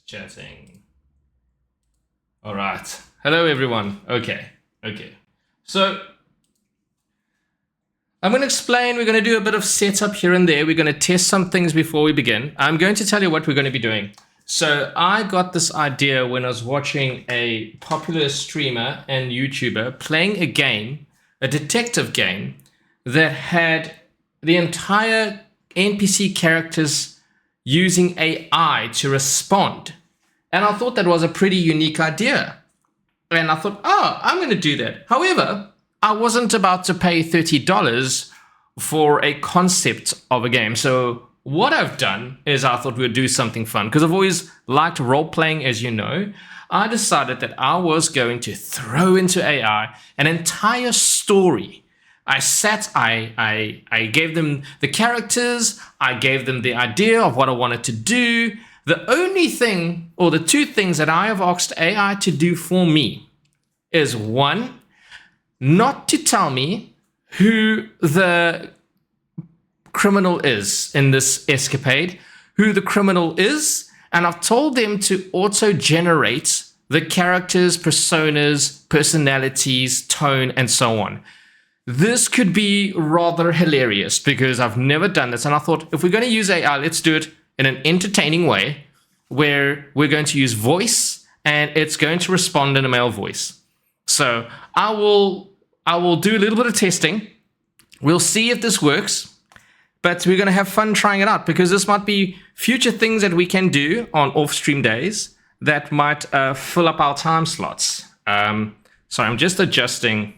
Chatting. All right. Hello, everyone. Okay. So I'm going to explain. We're going to do a bit of setup here and there. We're going to test some things before we begin. I'm going to tell you what we're going to be doing. So I got this idea when I was watching a popular streamer and YouTuber playing a game, a detective game, that had the entire NPC characters using AI to respond. And I thought that was a pretty unique idea. And I thought, oh, I'm going to do that. However, I wasn't about to pay $30 for a concept of a game. So what I've done is I thought we'd do something fun. Because I've always liked role-playing, as you know. I decided that I was going to throw into AI an entire story. I gave them the characters, I gave them the idea of what I wanted to do. The only thing, or the two things that I have asked AI to do for me is, one, not to tell me who the criminal is in this escapade, who the criminal is, and I've told them to auto-generate the characters, personas, personalities, tone, and so on. This could be rather hilarious because I've never done this. And I thought, if we're going to use AI, let's do it in an entertaining way where we're going to use voice and it's going to respond in a male voice. So I will do a little bit of testing. We'll see if this works, but we're going to have fun trying it out because this might be future things that we can do on off-stream days that might fill up our time slots. So I'm just adjusting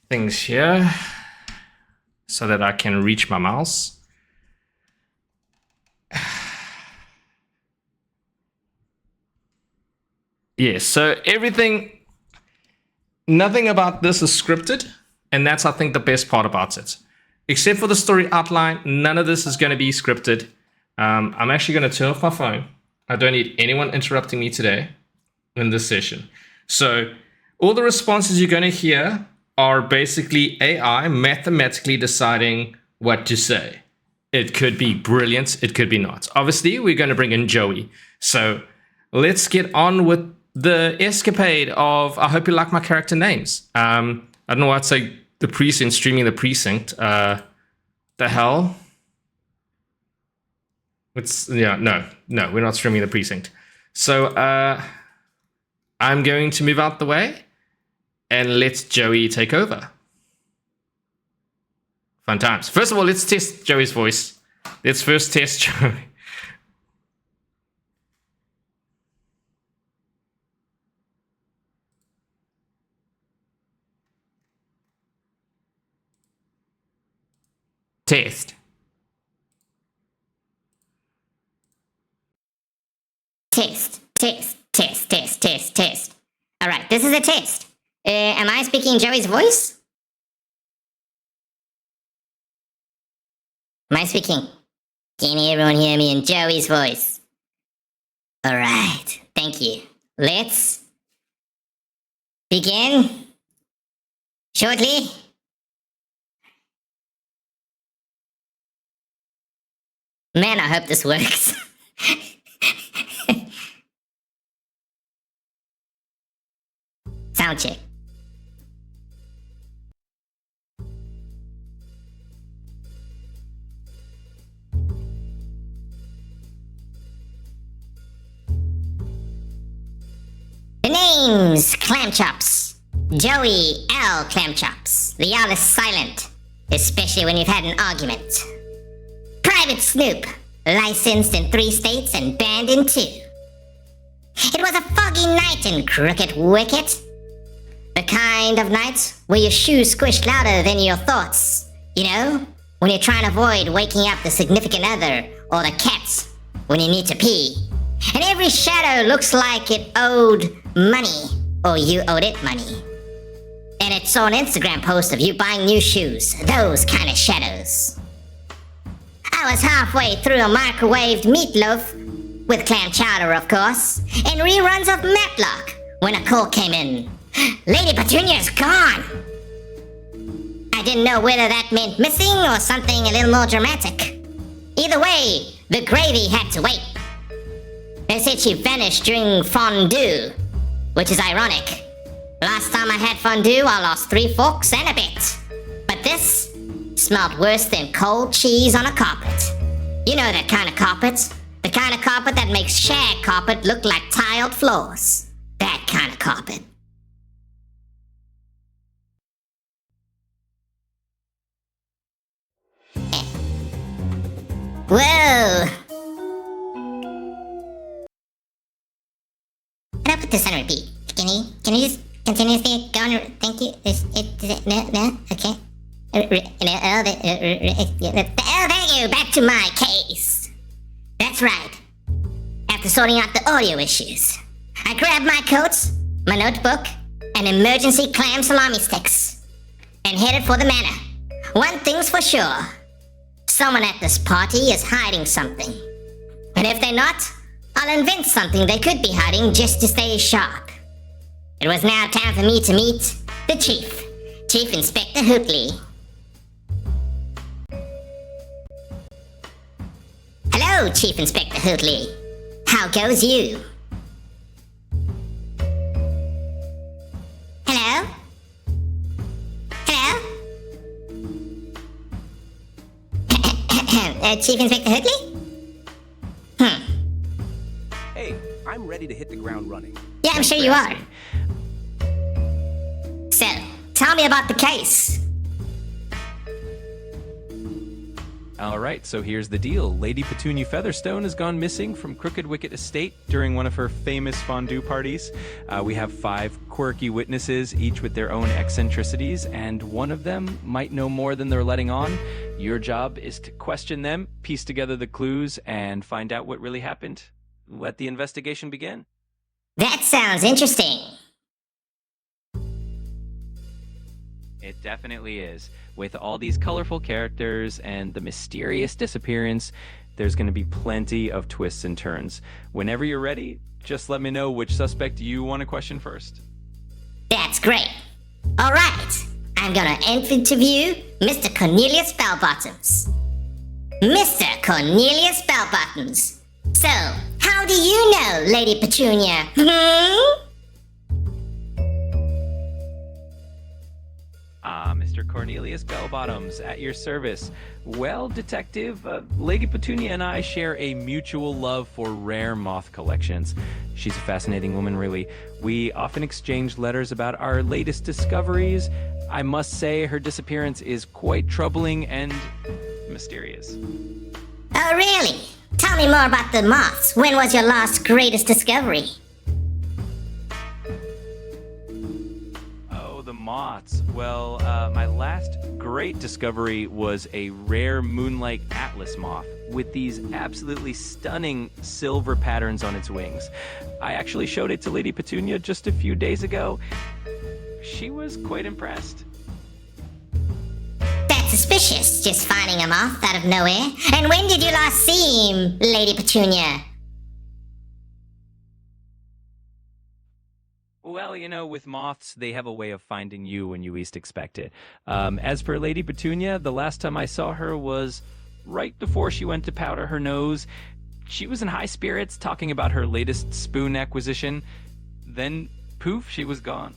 things here so that I can reach my mouse. Yes, so nothing about this is scripted, and that's, I think, the best part about it. Except for the story outline, none of this is going to be scripted. I'm actually going to turn off my phone. I don't need anyone interrupting me today in this session. So all the responses you're going to hear are basically AI mathematically deciding what to say. It could be brilliant, it could be not. Obviously, we're going to bring in Joey. So let's get on with the escapade of, I hope you like my character names. I don't know why I'd say the precinct, streaming the precinct. The hell? No, we're not streaming the precinct. So I'm going to move out the way and let Joey take over. Fun times. First of all, let's test Joey's voice. Let's first test Joey. Test. Test. All right, this is a test. Am I speaking Joey's voice? Am I speaking? Can everyone hear me in Joey's voice? All right, thank you. Let's begin shortly. Man, I hope this works. Sound check. The name's Clam Chops. Joey L. Clam Chops. The L is silent, especially when you've had an argument. Private Snoop, licensed in 3 states and banned in 2. It was a foggy night in Crooked Wicket. The kind of night where your shoes squish louder than your thoughts. You know, when you're trying to avoid waking up the significant other or the cat when you need to pee. And every shadow looks like it owed money, or you owed it money. And it saw an Instagram post of you buying new shoes, those kind of shadows. I was halfway through a microwaved meatloaf, with clam chowder of course, and reruns of Matlock, when a call came in. Lady Petunia's gone! I didn't know whether that meant missing or something a little more dramatic. Either way, the gravy had to wait. They said she vanished during fondue, which is ironic. Last time I had fondue, I lost 3 forks and a bet. But this smelled worse than cold cheese on a carpet. You know that kind of carpet? The kind of carpet that makes shag carpet look like tiled floors. That kind of carpet. Whoa! Can I put this on repeat? Can you just continuously go on? Thank you. No? Okay. Thank you. Back to my case. That's right. After sorting out the audio issues, I grabbed my coats, my notebook, and emergency clam salami sticks, and headed for the manor. One thing's for sure. Someone at this party is hiding something. And if they're not, I'll invent something they could be hiding just to stay sharp. It was now time for me to meet the Chief, Chief Inspector Hootley. Hello, Chief Inspector Hootley. How goes you? Hello? Hello? Chief Inspector Hootley? Hey, I'm ready to hit the ground running. Yeah, I'm sure you are. So, tell me about the case. All right, so here's the deal. Lady Petunia Featherstone has gone missing from Crooked Wicket Estate during one of her famous fondue parties. We have 5 quirky witnesses, each with their own eccentricities, and one of them might know more than they're letting on. Your job is to question them, piece together the clues, and find out what really happened. Let the investigation begin. That sounds interesting. It definitely is. With all these colorful characters and the mysterious disappearance, there's going to be plenty of twists and turns. Whenever you're ready, just let me know which suspect you want to question first. That's great. All right, I'm gonna interview Mr. Cornelius Bellbottoms. Mr. Cornelius Bellbottoms. So, how do you know Lady Petunia? Mr. Cornelius Bellbottoms, at your service. Well, Detective, Lady Petunia and I share a mutual love for rare moth collections. She's a fascinating woman, really. We often exchange letters about our latest discoveries. I must say her disappearance is quite troubling and mysterious. Oh, really? Tell me more about the moths. When was your last greatest discovery? The moths. Well, my last great discovery was a rare moonlight atlas moth with these absolutely stunning silver patterns on its wings. I actually showed it to Lady Petunia just a few days ago. She was quite impressed. That's suspicious, just finding a moth out of nowhere. And when did you last see him, Lady Petunia? Well, with moths, they have a way of finding you when you least expect it. As for Lady Petunia, the last time I saw her was right before she went to powder her nose. She was in high spirits, talking about her latest spoon acquisition. Then, poof, she was gone.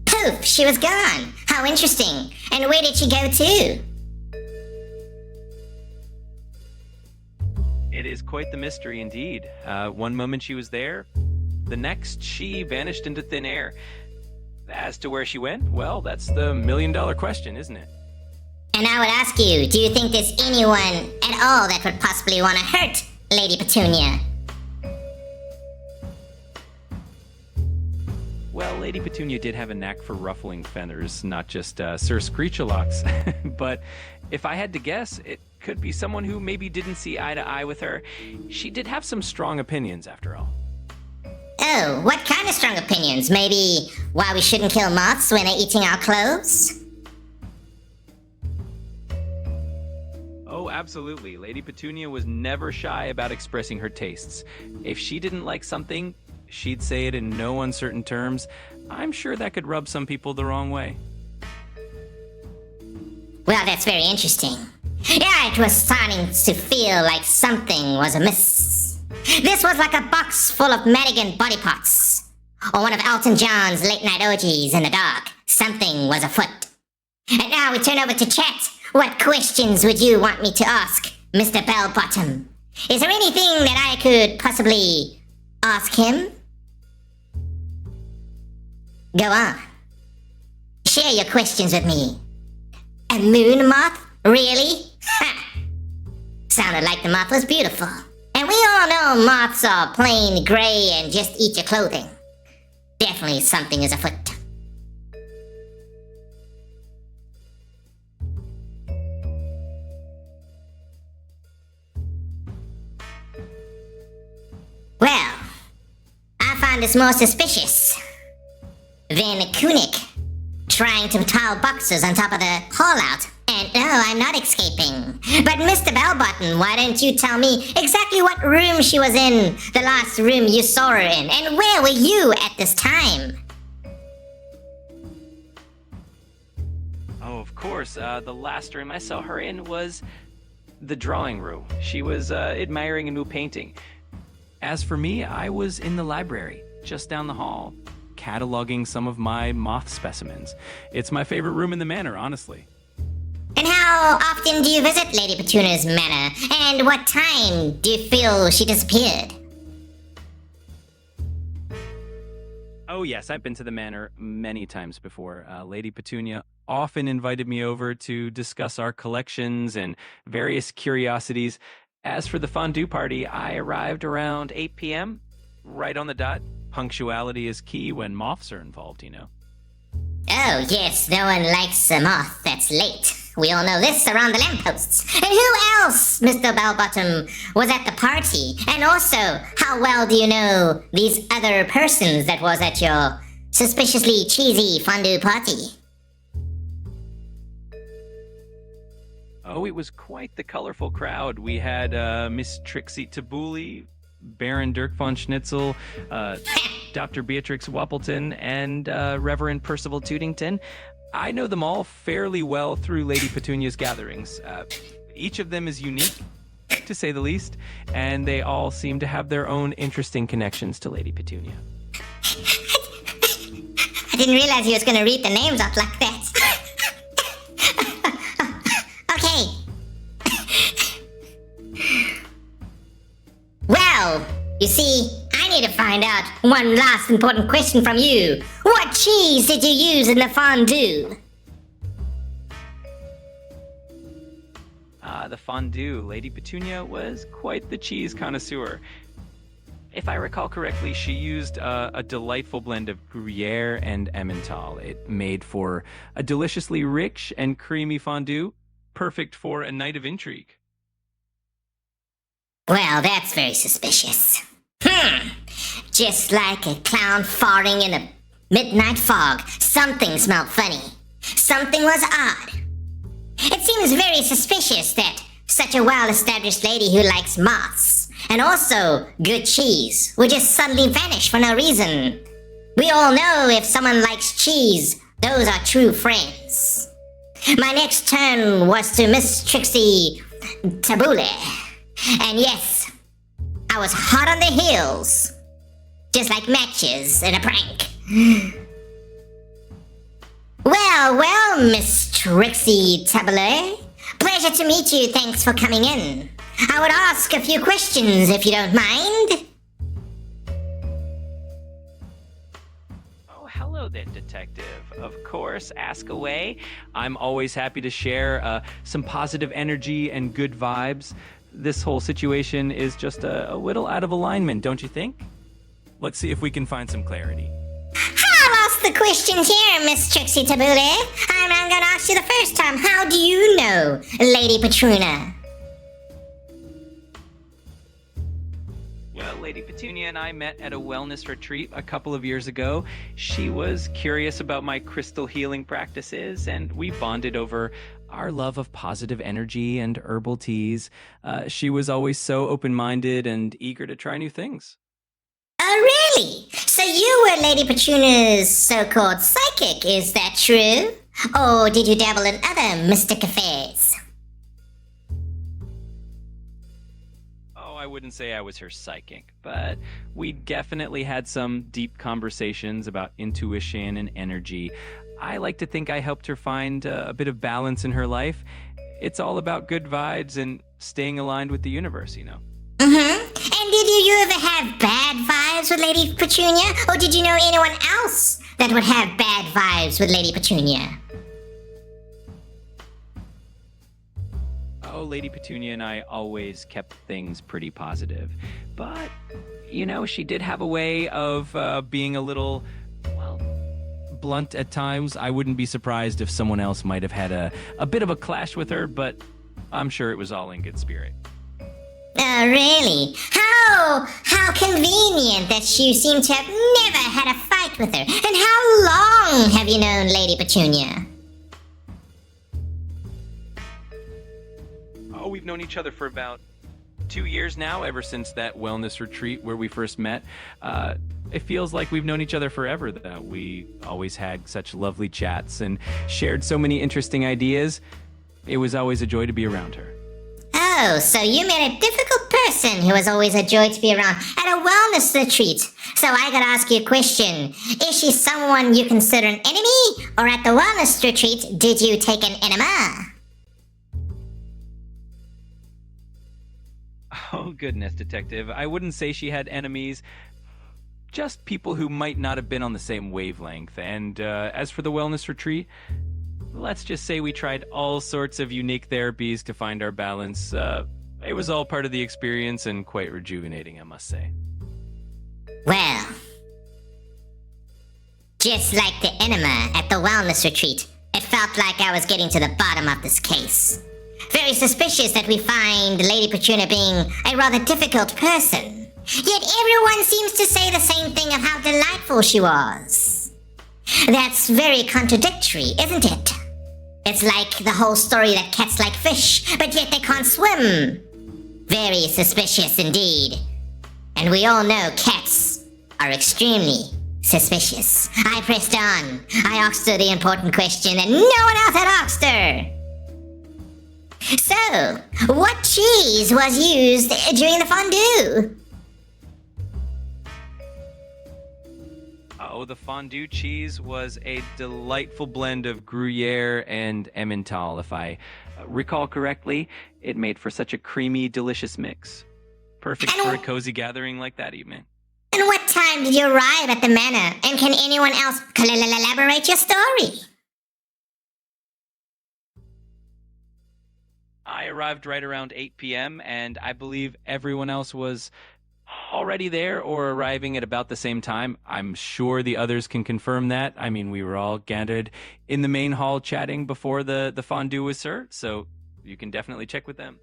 Poof, she was gone. How interesting. And where did she go to? It is quite the mystery indeed. One moment she was there. The next, she vanished into thin air. As to where she went, well, that's the million-dollar question, isn't it? And I would ask you, do you think there's anyone at all that would possibly want to hurt Lady Petunia? Well, Lady Petunia did have a knack for ruffling feathers, not just Sir Screechalocks. But if I had to guess, it could be someone who maybe didn't see eye to eye with her. She did have some strong opinions, after all. Oh, what kind of strong opinions? Maybe why we shouldn't kill moths when they're eating our clothes? Oh, absolutely. Lady Petunia was never shy about expressing her tastes. If she didn't like something, she'd say it in no uncertain terms. I'm sure that could rub some people the wrong way. Well, that's very interesting. Yeah, it was starting to feel like something was amiss. This was like a box full of Madigan body parts. Or one of Elton John's late-night orgies in the dark. Something was afoot. And now we turn over to chat. What questions would you want me to ask, Mr. Bellbottom? Is there anything that I could possibly ask him? Go on. Share your questions with me. A moon moth? Really? Ha! Sounded like the moth was beautiful. And we all know moths are plain gray and just eat your clothing. Definitely something is afoot. Well, I find this more suspicious than Kunik trying to tile boxes on top of the hall out. And no, I'm not escaping. But Mr. Bellbottom, why don't you tell me exactly what room she was in, the last room you saw her in, and where were you at this time? Oh, of course. The last room I saw her in was the drawing room. She was admiring a new painting. As for me, I was in the library, just down the hall, cataloging some of my moth specimens. It's my favorite room in the manor, honestly. And how often do you visit Lady Petunia's manor? And what time do you feel she disappeared? Oh yes, I've been to the manor many times before. Lady Petunia often invited me over to discuss our collections and various curiosities. As for the fondue party, I arrived around 8 p.m., right on the dot. Punctuality is key when moths are involved, you know. Oh, yes, no one likes a moth that's late. We all know this around the lampposts. And who else, Mr. Bellbottom, was at the party? And also, how well do you know these other persons that was at your suspiciously cheesy fondue party? Oh, it was quite the colorful crowd. We had Miss Trixie Tabuli, Baron Dirk von Schnitzel, Dr. Beatrix Wappleton, and Reverend Percival Tootington. I know them all fairly well through Lady Petunia's gatherings. Each of them is unique, to say the least, and they all seem to have their own interesting connections to Lady Petunia. I didn't realize he was going to read the names out like that. Okay. Well, you see, I need to find out one last important question from you. What cheese did you use in the fondue? The fondue. Lady Petunia was quite the cheese connoisseur. If I recall correctly, she used a delightful blend of Gruyere and Emmental. It made for a deliciously rich and creamy fondue, perfect for a night of intrigue. Well, that's very suspicious. Just like a clown farting in a midnight fog, something smelled funny. Something was odd. It seems very suspicious that such a well-established lady who likes moths, and also good cheese, would just suddenly vanish for no reason. We all know if someone likes cheese, those are true friends. My next turn was to Miss Trixie Tabule. And yes, I was hot on the heels. Just like matches in a prank. Well, Miss Trixie Tabule. Pleasure to meet you, thanks for coming in. I would ask a few questions if you don't mind. Oh, hello there, detective. Of course, ask away. I'm always happy to share some positive energy and good vibes. This whole situation is just a little out of alignment, don't you think? Let's see if we can find some clarity. I'll ask the questions here, Miss Trixie Tabule. I'm not gonna ask you the first time. How do you know Lady Petunia? Well, Lady Petunia and I met at a wellness retreat a couple of years ago. She was curious about my crystal healing practices, and we bonded over our love of positive energy and herbal teas. She was always so open-minded and eager to try new things. Oh, really? So you were Lady Petunia's so-called psychic, is that true? Or did you dabble in other mystic affairs? Oh, I wouldn't say I was her psychic, but we definitely had some deep conversations about intuition and energy. I like to think I helped her find a bit of balance in her life. It's all about good vibes and staying aligned with the universe, you know. Mm-hmm. And did you ever have bad vibes with Lady Petunia? Or did you know anyone else that would have bad vibes with Lady Petunia? Oh, Lady Petunia and I always kept things pretty positive. But, you know, she did have a way of being a little, well, blunt at times. I wouldn't be surprised if someone else might have had a bit of a clash with her, but I'm sure it was all in good spirit. Oh, really? How convenient that you seem to have never had a fight with her. And how long have you known Lady Petunia? Oh, we've known each other for about 2 years now, ever since that wellness retreat where we first met. It feels like we've known each other forever, though. We always had such lovely chats and shared so many interesting ideas. It was always a joy to be around her. Oh, so you met a difficult person who was always a joy to be around at a wellness retreat. So I gotta ask you a question. Is she someone you consider an enemy? Or at the wellness retreat, did you take an enema? Oh, goodness, Detective. I wouldn't say she had enemies. Just people who might not have been on the same wavelength. And as for the wellness retreat, let's just say we tried all sorts of unique therapies to find our balance. It was all part of the experience and quite rejuvenating, I must say. Well, just like the enema at the wellness retreat, it felt like I was getting to the bottom of this case. Very suspicious that we find Lady Petunia being a rather difficult person. Yet everyone seems to say the same thing of how delightful she was. That's very contradictory, isn't it? It's like the whole story that cats like fish, but yet they can't swim. Very suspicious indeed. And we all know cats are extremely suspicious. I pressed on. I asked her the important question that no one else had asked her. So, what cheese was used during the fondue? Oh, the fondue cheese was a delightful blend of Gruyere and Emmental, if I recall correctly. It made for such a creamy, delicious mix. Perfect for a cozy gathering like that evening. And what time did you arrive at the manor? And can anyone else elaborate your story? I arrived right around 8 p.m., and I believe everyone else was already there or arriving at about the same time. I'm sure the others can confirm that. I mean, we were all gathered in the main hall chatting before the fondue was served, so you can definitely check with them.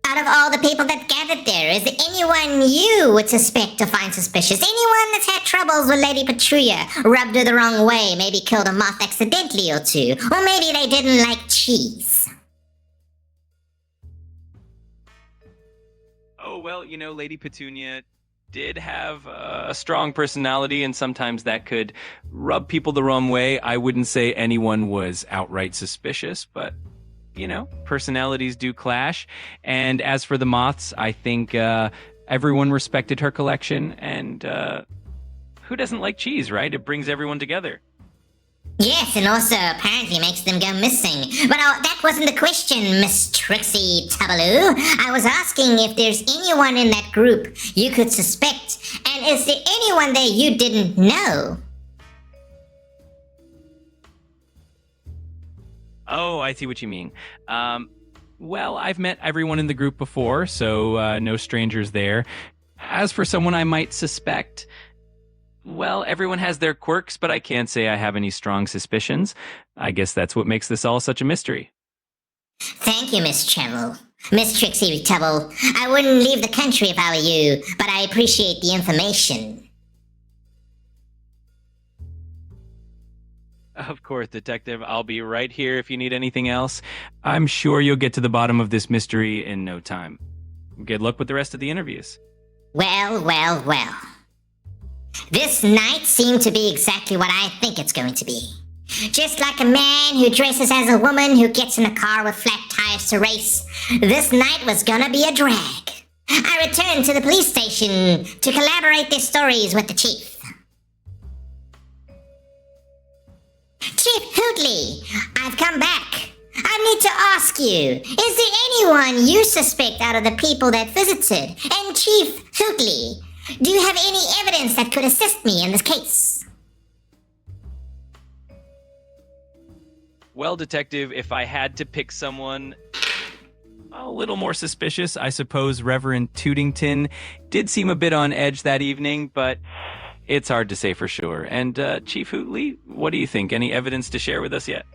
Out of all the people that gathered there, is there anyone you would suspect or find suspicious? Anyone that's had troubles with Lady Petunia, rubbed her the wrong way, maybe killed a moth accidentally or two, or maybe they didn't like cheese? Oh, well, you know, Lady Petunia did have a strong personality, and sometimes that could rub people the wrong way. I wouldn't say anyone was outright suspicious, but, you know, personalities do clash. And as for the moths, I think everyone respected her collection, and who doesn't like cheese, right? It brings everyone together. Yes, and also apparently makes them go missing. But that wasn't the question, Miss Trixie Tabaloo. I was asking if there's anyone in that group you could suspect, and is there anyone there you didn't know? Oh, I see what you mean. Well, I've met everyone in the group before, so no strangers there. As for someone I might suspect, well, everyone has their quirks, but I can't say I have any strong suspicions. I guess that's what makes this all such a mystery. Thank you, Miss Tremble. Miss Trixie Tubble, I wouldn't leave the country if I were you, but I appreciate the information. Of course, Detective. I'll be right here if you need anything else. I'm sure you'll get to the bottom of this mystery in no time. Good luck with the rest of the interviews. Well, well, well. This night seemed to be exactly what I think it's going to be. Just like a man who dresses as a woman who gets in a car with flat tires to race, this night was gonna be a drag. I returned to the police station to collaborate their stories with the chief. Chief Hootley, I've come back. I need to ask you, is there anyone you suspect out of the people that visited? And Chief Hootley, do you have any evidence that could assist me in this case? Well, Detective, if I had to pick someone a little more suspicious, I suppose Reverend Tootington did seem a bit on edge that evening, but it's hard to say for sure. And Chief Hootley, what do you think? Any evidence to share with us yet?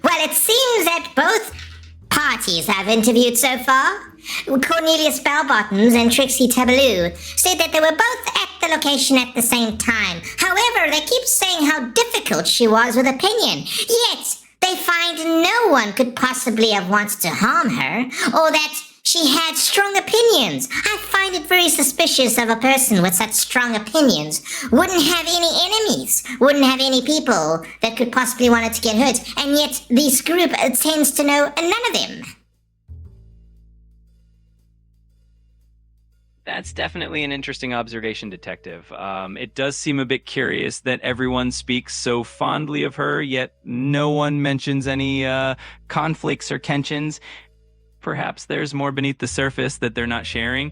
Well, it seems that both parties I've interviewed so far, Cornelius Bellbottoms and Trixie Tabaloo, said that they were both at the location at the same time. However, they keep saying how difficult she was with opinion, yet they find no one could possibly have wanted to harm her, or that she had strong opinions. I find it very suspicious of a person with such strong opinions wouldn't have any enemies, wouldn't have any people that could possibly want to get hurt, and yet this group tends to know none of them. That's definitely an interesting observation, Detective. It does seem a bit curious that everyone speaks so fondly of her, yet no one mentions any conflicts or tensions. Perhaps there's more beneath the surface that they're not sharing.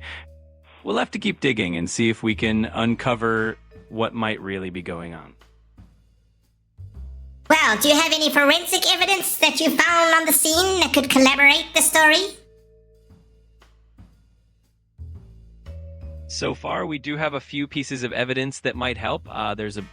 We'll have to keep digging and see if we can uncover what might really be going on. Well, do you have any forensic evidence that you found on the scene that could corroborate the story? So far, we do have a few pieces of evidence that might help. There's a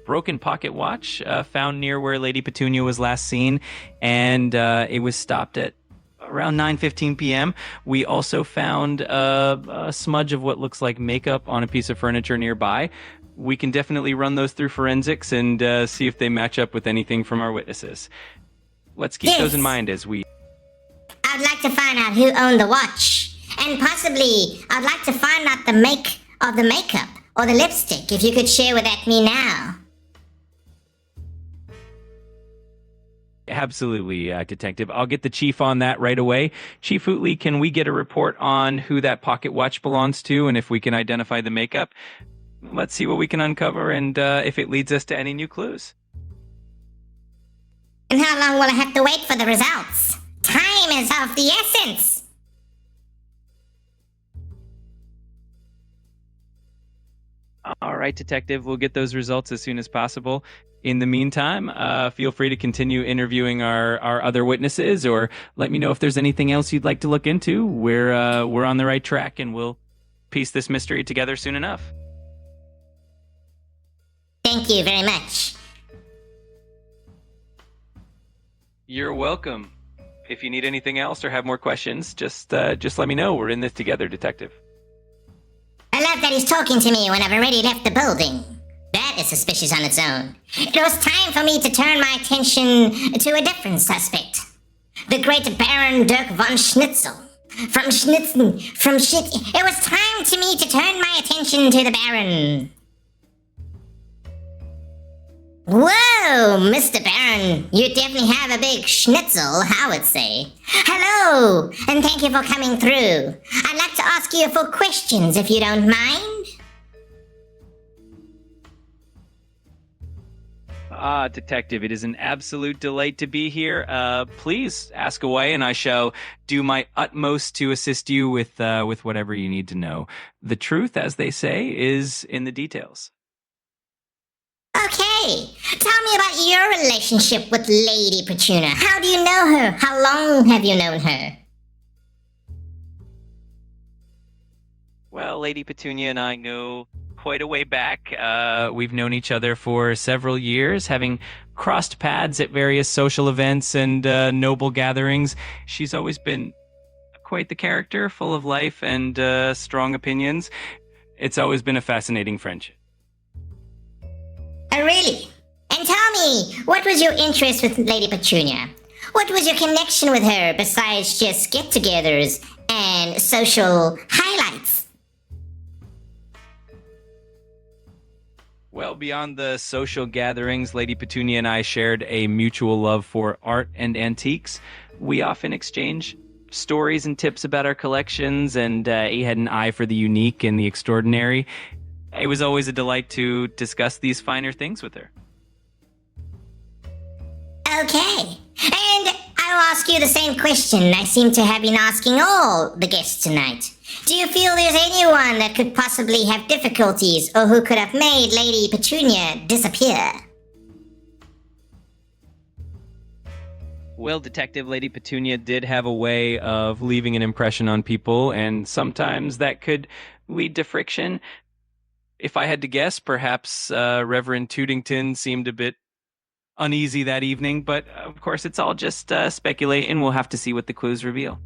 broken pocket watch found near where Lady Petunia was last seen, and it was stopped at around 9:15 p.m. We also found a smudge of what looks like makeup on a piece of furniture nearby. We can definitely run those through forensics and see if they match up with anything from our witnesses. Let's keep those in mind as we... I'd like to find out who owned the watch. And possibly, I'd like to find out the make of the makeup or the lipstick, if you could share with me now. Absolutely, Detective. I'll get the chief on that right away. Chief Hootley, can we get a report on who that pocket watch belongs to and if we can identify the makeup? Let's see what we can uncover and if it leads us to any new clues. And how long will I have to wait for the results? Time is of the essence. All right, Detective, we'll get those results as soon as possible. In the meantime, feel free to continue interviewing our other witnesses, or let me know if there's anything else you'd like to look into. We're on the right track, and we'll piece this mystery together soon enough. Thank you very much. You're welcome. If you need anything else or have more questions, just let me know. We're in this together, Detective. I love that he's talking to me when I've already left the building. That is suspicious on its own. It was time for me to turn my attention to a different suspect. The great Baron Dirk von Schnitzel. It was time to me to turn my attention to the Baron. Whoa, Mr. Baron, you definitely have a big schnitzel, I would say. Hello, and thank you for coming through. I'd like to ask you a few questions, if you don't mind. Detective, it is an absolute delight to be here. Please ask away, and I shall do my utmost to assist you with whatever you need to know. The truth, as they say, is in the details. Okay, tell me about your relationship with Lady Petunia. How do you know her? How long have you known her? Well, Lady Petunia and I go quite a way back. We've known each other for several years, having crossed paths at various social events and noble gatherings. She's always been quite the character, full of life and strong opinions. It's always been a fascinating friendship. Oh, really? And tell me, what was your interest with Lady Petunia? What was your connection with her besides just get-togethers and social highlights? Well, beyond the social gatherings, Lady Petunia and I shared a mutual love for art and antiques. We often exchange stories and tips about our collections, and he had an eye for the unique and the extraordinary. It was always a delight to discuss these finer things with her. Okay. And I'll ask you the same question I seem to have been asking all the guests tonight. Do you feel there's anyone that could possibly have difficulties or who could have made Lady Petunia disappear? Well, Detective, Lady Petunia did have a way of leaving an impression on people, and sometimes that could lead to friction. If I had to guess, perhaps Reverend Tootington seemed a bit uneasy that evening, but of course it's all just speculating. We'll have to see what the clues reveal.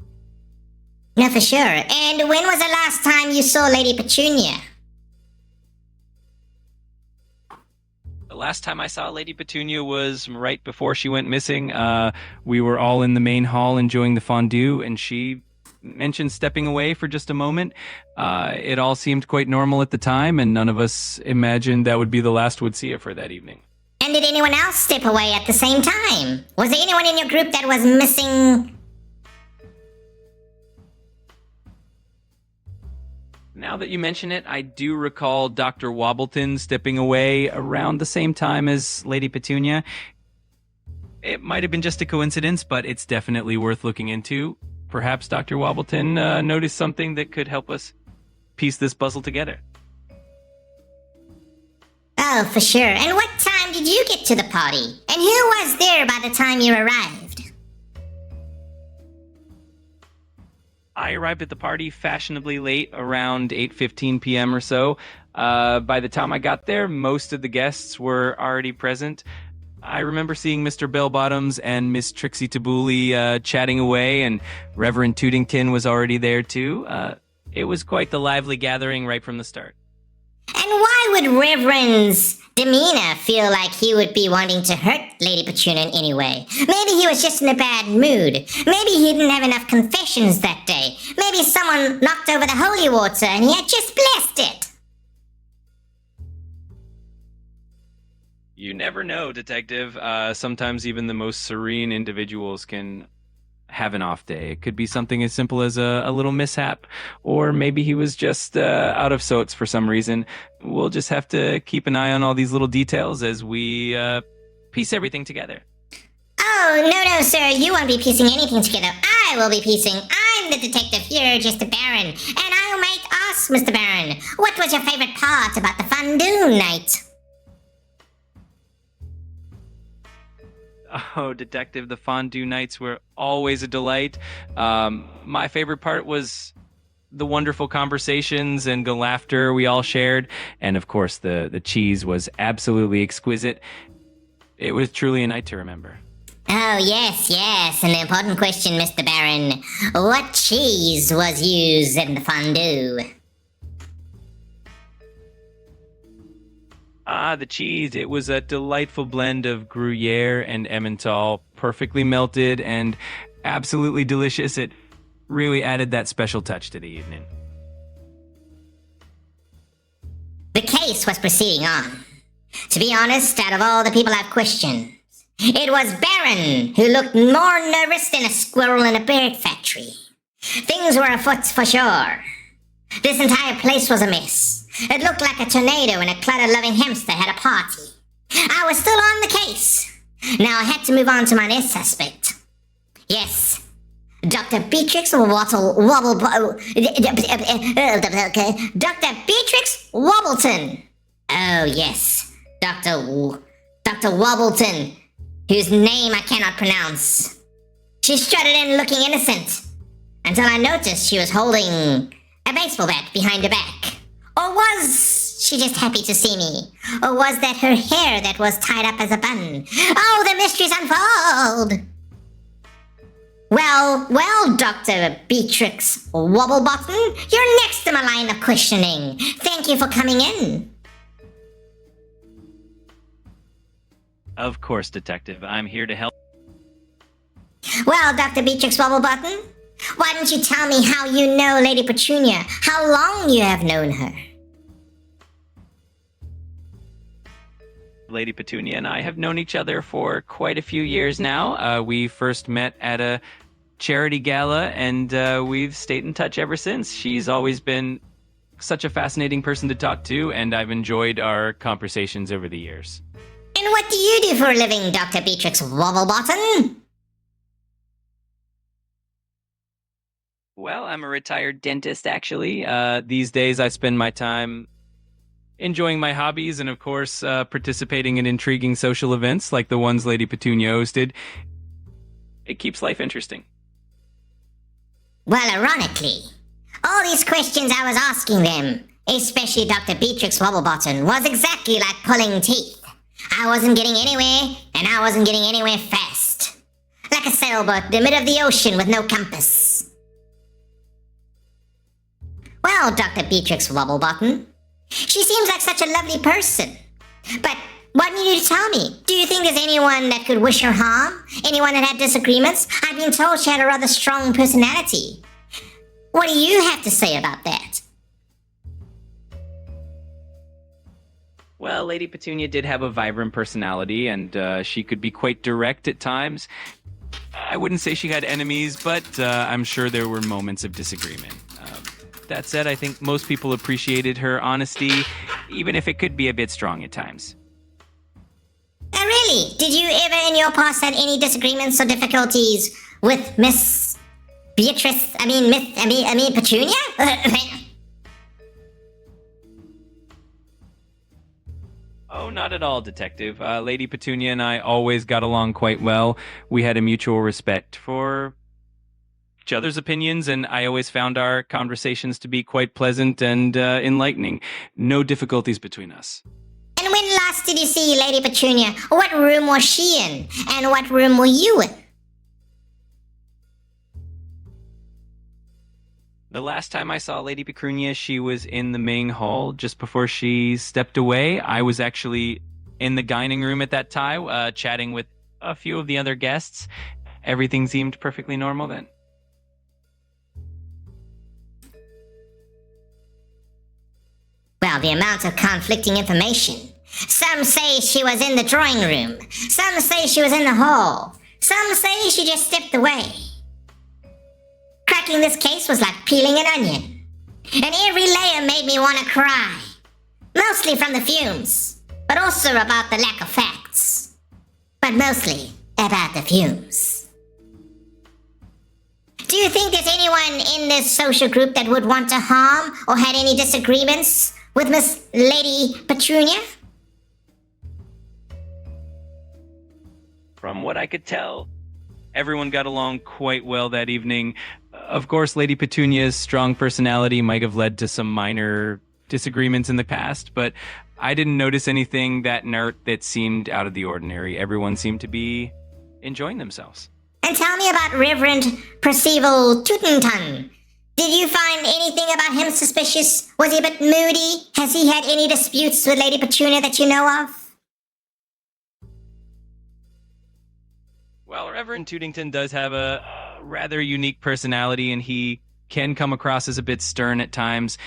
No, for sure. And when was the last time you saw Lady Petunia? The last time I saw Lady Petunia was right before she went missing. We were all in the main hall enjoying the fondue, and she mentioned stepping away for just a moment. It all seemed quite normal at the time, and none of us imagined that would be the last we'd see of her that evening. And did anyone else step away at the same time? Was there anyone in your group that was missing? Now that you mention it, I do recall Dr. Wobbleton stepping away around the same time as Lady Petunia. It might have been just a coincidence, but it's definitely worth looking into. Perhaps Dr. Wobbleton noticed something that could help us piece this puzzle together. Oh, for sure. And what time did you get to the party? And who was there by the time you arrived? I arrived at the party fashionably late, around 8:15 p.m. or so. By the time I got there, most of the guests were already present. I remember seeing Mr. Bellbottoms and Miss Trixie Tabuli chatting away, and Reverend Tootington was already there too. It was quite the lively gathering right from the start. And why would Reverend's demeanor feel like he would be wanting to hurt Lady Petunia in any way? Maybe he was just in a bad mood. Maybe he didn't have enough confessions that day. Maybe someone knocked over the holy water and he had just blessed it. You never know, Detective. Sometimes even the most serene individuals can have an off day. It could be something as simple as a little mishap, or maybe he was just out of sorts for some reason. We'll just have to keep an eye on all these little details as we piece everything together. Oh, no, sir. You won't be piecing anything together. I will be piecing. I'm the detective. You're just a Baron. And I might ask, Mr. Baron, what was your favorite part about the fondue night? Oh, Detective, the fondue nights were always a delight. My favorite part was the wonderful conversations and the laughter we all shared. And of course, the cheese was absolutely exquisite. It was truly a night to remember. Oh, yes. An important question, Mr. Baron. What cheese was used in the fondue? The cheese. It was a delightful blend of Gruyere and Emmental, perfectly melted and absolutely delicious. It really added that special touch to the evening. The case was proceeding on. To be honest, out of all the people I've questioned, it was Baron who looked more nervous than a squirrel in a bird factory. Things were afoot for sure. This entire place was a mess. It looked like a tornado and a clutter-loving hamster had a party. I was still on the case. Now I had to move on to my next suspect. Yes, Dr. Beatrix Dr. Beatrix Wobbleton. Oh yes, Dr. Wobbleton, whose name I cannot pronounce. She strutted in looking innocent, until I noticed she was holding a baseball bat behind her back. Or was she just happy to see me? Or was that her hair that was tied up as a bun? Oh, the mysteries unfold! Well, Dr. Beatrix Wobblebottom, you're next in my line of questioning. Thank you for coming in. Of course, Detective. I'm here to help. Well, Dr. Beatrix Wobblebottom, why don't you tell me how you know Lady Petunia? How long you have known her? Lady Petunia and I have known each other for quite a few years now. We first met at a charity gala, and we've stayed in touch ever since. She's always been such a fascinating person to talk to, and I've enjoyed our conversations over the years. And what do you do for a living, Dr. Beatrix Wobblebottom? Well, I'm a retired dentist, actually. These days, I spend my time enjoying my hobbies and, of course, participating in intriguing social events like the ones Lady Petunia hosted. It keeps life interesting. Well, ironically, all these questions I was asking them, especially Dr. Beatrix Wobblebottom, was exactly like pulling teeth. I wasn't getting anywhere, and I wasn't getting anywhere fast. Like a sailboat in the middle of the ocean with no compass. Well, Dr. Beatrix Wobblebottom, she seems like such a lovely person. But what need you to tell me? Do you think there's anyone that could wish her harm? Anyone that had disagreements? I've been told she had a rather strong personality. What do you have to say about that? Well, Lady Petunia did have a vibrant personality, and she could be quite direct at times. I wouldn't say she had enemies, but I'm sure there were moments of disagreement. That said, I think most people appreciated her honesty, even if it could be a bit strong at times. Really? Did you ever in your past had any disagreements or difficulties with Miss Beatrice? Petunia? Oh, not at all, Detective. Lady Petunia and I always got along quite well. We had a mutual respect for each other's opinions, and I always found our conversations to be quite pleasant and enlightening. No difficulties between us. And when last did you see Lady Petunia? What room was she in? And what room were you in? The last time I saw Lady Petunia, she was in the main hall just before she stepped away. I was actually in the dining room at that time, chatting with a few of the other guests. Everything seemed perfectly normal then. Well, the amount of conflicting information. Some say she was in the drawing room. Some say she was in the hall. Some say she just stepped away. Cracking this case was like peeling an onion. And every layer made me want to cry. Mostly from the fumes, but also about the lack of facts. But mostly about the fumes. Do you think there's anyone in this social group that would want to harm or had any disagreements with Miss Lady Petunia? From what I could tell, everyone got along quite well that evening. Of course, Lady Petunia's strong personality might have led to some minor disagreements in the past, but I didn't notice anything that seemed out of the ordinary. Everyone seemed to be enjoying themselves. And tell me about Reverend Percival Tootington. Did you find anything about him suspicious? Was he a bit moody? Has he had any disputes with Lady Petunia that you know of? Well, Reverend Tootington does have a rather unique personality, and he can come across as a bit stern at times.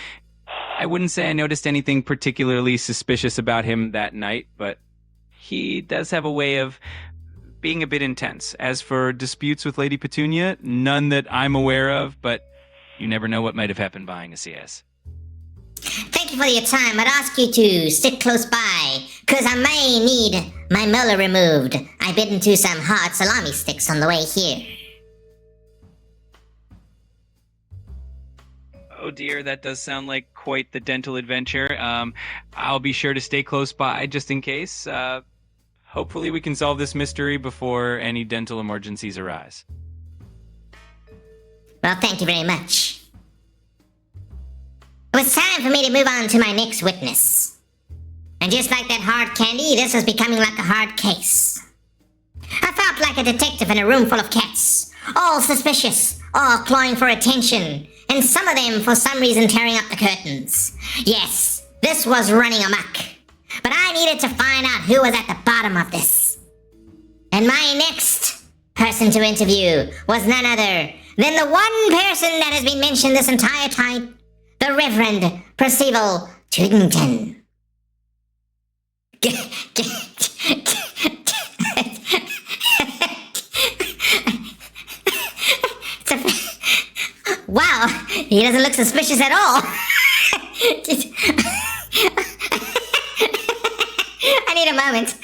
I wouldn't say I noticed anything particularly suspicious about him that night, but he does have a way of being a bit intense. As for disputes with Lady Petunia, none that I'm aware of, but you never know what might have happened behind the CS. Thank you for your time. I'd ask you to stick close by, cause I may need my molar removed. I bit into some hard salami sticks on the way here. Oh dear, that does sound like quite the dental adventure. I'll be sure to stay close by just in case. Hopefully we can solve this mystery before any dental emergencies arise. Well, thank you very much. It was time for me to move on to my next witness. And just like that hard candy, this was becoming like a hard case. I felt like a detective in a room full of cats, all suspicious, all clawing for attention, and some of them for some reason tearing up the curtains. Yes, this was running amok. But I needed to find out who was at the bottom of this. And my next person to interview was none other than the one person that has been mentioned this entire time, the Reverend Percival Tootington. He doesn't look suspicious at all. I need a moment.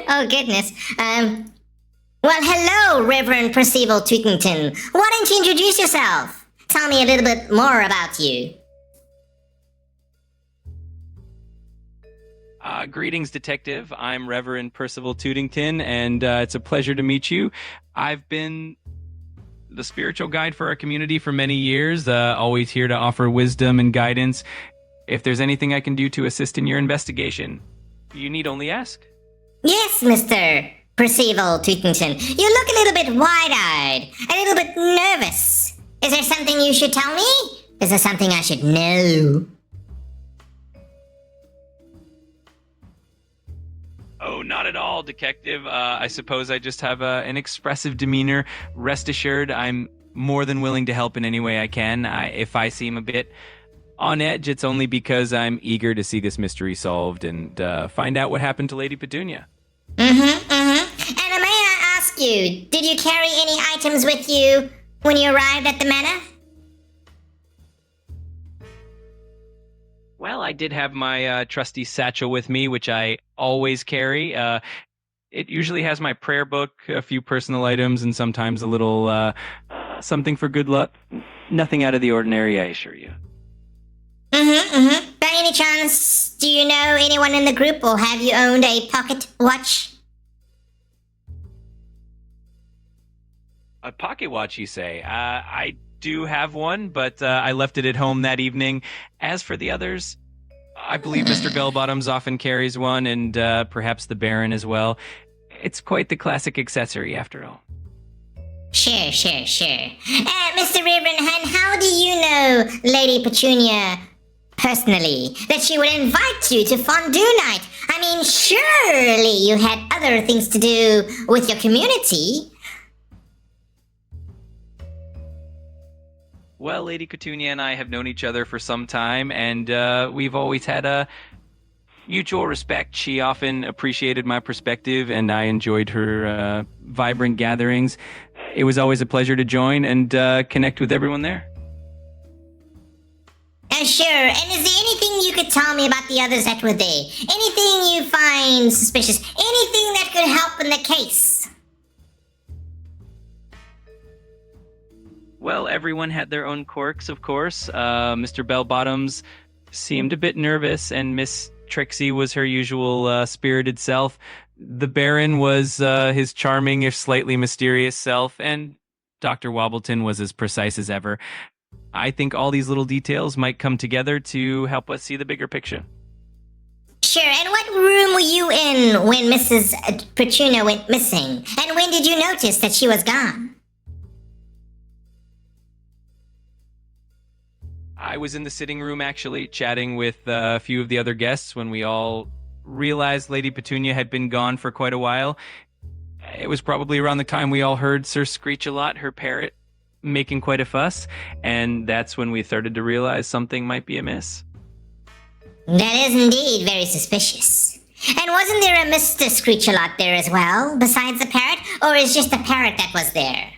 Oh, goodness. Well, hello, Reverend Percival Tweetington. Why don't you introduce yourself? Tell me a little bit more about you. Greetings, Detective. I'm Reverend Percival Tootington, and it's a pleasure to meet you. I've been the spiritual guide for our community for many years, always here to offer wisdom and guidance. If there's anything I can do to assist in your investigation, you need only ask. Yes, Mr. Percival Tweetington. You look a little bit wide-eyed, a little bit nervous. Is there something you should tell me? Is there something I should know? Oh, not at all, Detective. I suppose I just have an expressive demeanor. Rest assured, I'm more than willing to help in any way I can. If I seem a bit on edge, it's only because I'm eager to see this mystery solved and find out what happened to Lady Petunia. And may I ask you, did you carry any items with you when you arrived at the manor? Well, I did have my trusty satchel with me, which I always carry. It usually has my prayer book, a few personal items, and sometimes a little something for good luck. Nothing out of the ordinary, I assure you. By any chance, do you know anyone in the group, or have you owned a pocket watch? A pocket watch, you say? I do have one, but I left it at home that evening. As for the others, I believe Mr. Bellbottoms often carries one, and perhaps the Baron as well. It's quite the classic accessory, after all. Sure. Mr. Reverend Hun, how do you know Lady Petunia personally, that she would invite you to fondue night? I mean, surely you had other things to do with your community. Well, Lady Petunia and I have known each other for some time, and we've always had a mutual respect. She often appreciated my perspective, and I enjoyed her vibrant gatherings. It was always a pleasure to join and connect with everyone there. Sure. And is there anything you could tell me about the others that were there? Anything you find suspicious? Anything that could help in the case? Well, everyone had their own quirks, of course. Mr. Bellbottoms seemed a bit nervous, and Miss Trixie was her usual spirited self. The Baron was his charming, if slightly mysterious self, and Dr. Wobbleton was as precise as ever. I think all these little details might come together to help us see the bigger picture. Sure, and what room were you in when Mrs. Petunia went missing? And when did you notice that she was gone? I was in the sitting room, actually, chatting with a few of the other guests when we all realized Lady Petunia had been gone for quite a while. It was probably around the time we all heard Sir Screech-a-Lot, her parrot, making quite a fuss, and that's when we started to realize something might be amiss. That is indeed very suspicious. And wasn't there a Mr. Screech-a-Lot there as well, besides the parrot, or is just the parrot that was there?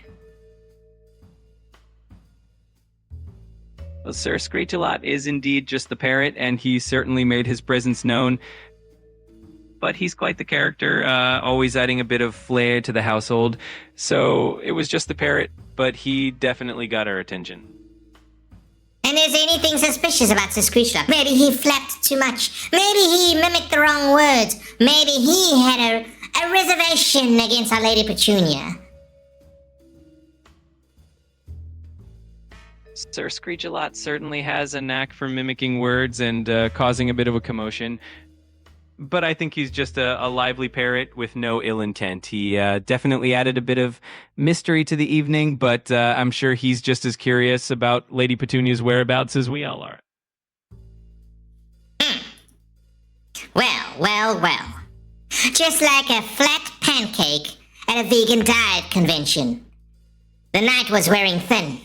Well, Sir Screech-a-Lot is indeed just the parrot, and he certainly made his presence known. But he's quite the character, always adding a bit of flair to the household. So it was just the parrot, but he definitely got our attention. And is there anything suspicious about Sir Screech-a-Lot? Maybe he flapped too much. Maybe he mimicked the wrong words. Maybe he had a reservation against our Lady Petunia. Sir Screech-a-Lot certainly has a knack for mimicking words and causing a bit of a commotion. But I think he's just a lively parrot with no ill intent. He definitely added a bit of mystery to the evening, but I'm sure he's just as curious about Lady Petunia's whereabouts as we all are. Well. Just like a flat pancake at a vegan diet convention. The night was wearing thin.